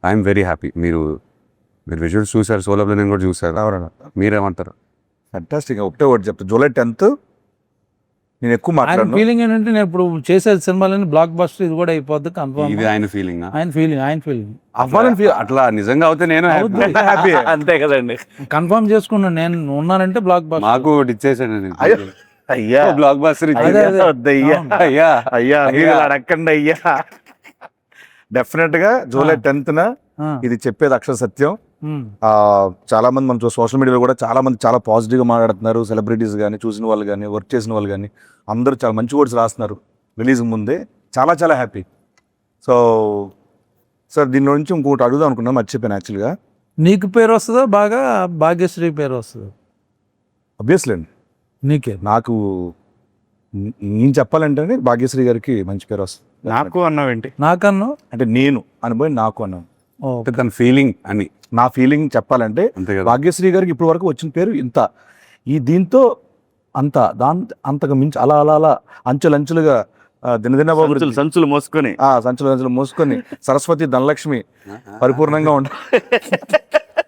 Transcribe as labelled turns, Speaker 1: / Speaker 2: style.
Speaker 1: I'm very happy. మీరు visuals చూసారు, solo planning కూడా చూసారు.
Speaker 2: అవునా,
Speaker 1: మీరేమంటారు?
Speaker 2: ఫంటాస్టిక్. ఒకటే ఒకటి చెప్తా, జూలై 10th నేను ఎక్కువ
Speaker 3: ఆయన
Speaker 2: మాట్లాడను.
Speaker 3: ఫీలింగ్ ఏంటంటే నేను ఇప్పుడు చేసే సినిమాలని బ్లాక్ బస్టర్ ఇది కూడా అయిపోద్ది కన్ఫర్మ్.
Speaker 1: ఇది ఆయన ఫీలింగ్.
Speaker 3: ఆయన ఫీలింగ్
Speaker 2: అవ్వాలని feel-
Speaker 1: అట్లా నిజంగా అవుతే నేను
Speaker 2: హ్యాపీ.
Speaker 4: అంతే కదండి.
Speaker 3: కన్ఫర్మ్ చేసుకున్నాను. నేను ఉన్నానంటే బ్లాక్ బస్టర్.
Speaker 1: మాకు ఒకటి ఇచ్చేసాడు
Speaker 2: అయ్యో, అయ్యా
Speaker 1: బ్లాక్ బస్టర్
Speaker 3: అదే, అదే.
Speaker 2: వద్దయ్యా,
Speaker 1: అయ్యా
Speaker 2: అయ్యా మీరు
Speaker 1: అయ్యా.
Speaker 2: ఇలా అడగండి అయ్యా. డెఫినెట్ గా జూలై 10th ఇది చెప్పేది అక్షర సత్యం. చాలా మంది మనం సోషల్ మీడియాలో కూడా చాలా మంది చాలా పాజిటివ్గా మాట్లాడుతున్నారు. సెలబ్రిటీస్ కానీ, చూసిన వాళ్ళు కానీ, వర్క్ చేసిన వాళ్ళు కానీ అందరూ చాలా మంచి వర్డ్స్ రాస్తున్నారు రిలీజ్ ముందే. చాలా చాలా హ్యాపీ. సో సార్ దీని నుంచి ఇంకోటి అడుగుదాం అనుకున్నాం, మర్చిపోయాను యాక్చువల్గా.
Speaker 3: నీకు పేరు వస్తుందా బాగా, భాగ్యశ్రీ పేరు వస్తుందా?
Speaker 2: అబ్వియస్లీ అండి,
Speaker 3: నీకే.
Speaker 2: నాకు నేను చెప్పాలంటే భాగ్యశ్రీ గారికి మంచి పేరు వస్తుంది.
Speaker 4: నాకు అన్నావేంటి?
Speaker 3: నాకన్నా
Speaker 2: అంటే నేను అనుభవం నాకు అన్నాను.
Speaker 1: తన ఫీలింగ్ అని
Speaker 2: నా ఫీలింగ్ చెప్పాలంటే
Speaker 1: అంతే కదా.
Speaker 2: భాగ్యశ్రీ గారికి ఇప్పటి వరకు వచ్చిన పేరు ఇంత, ఈ దీంతో అంత అంతకు మించి అలా అలా అలా అంచెలంచులుగా దినదిన
Speaker 4: సంచులు మోసుకొని
Speaker 2: సంచులు మోసుకొని సరస్వతి ధనలక్ష్మి పరిపూర్ణంగా ఉంటాయి.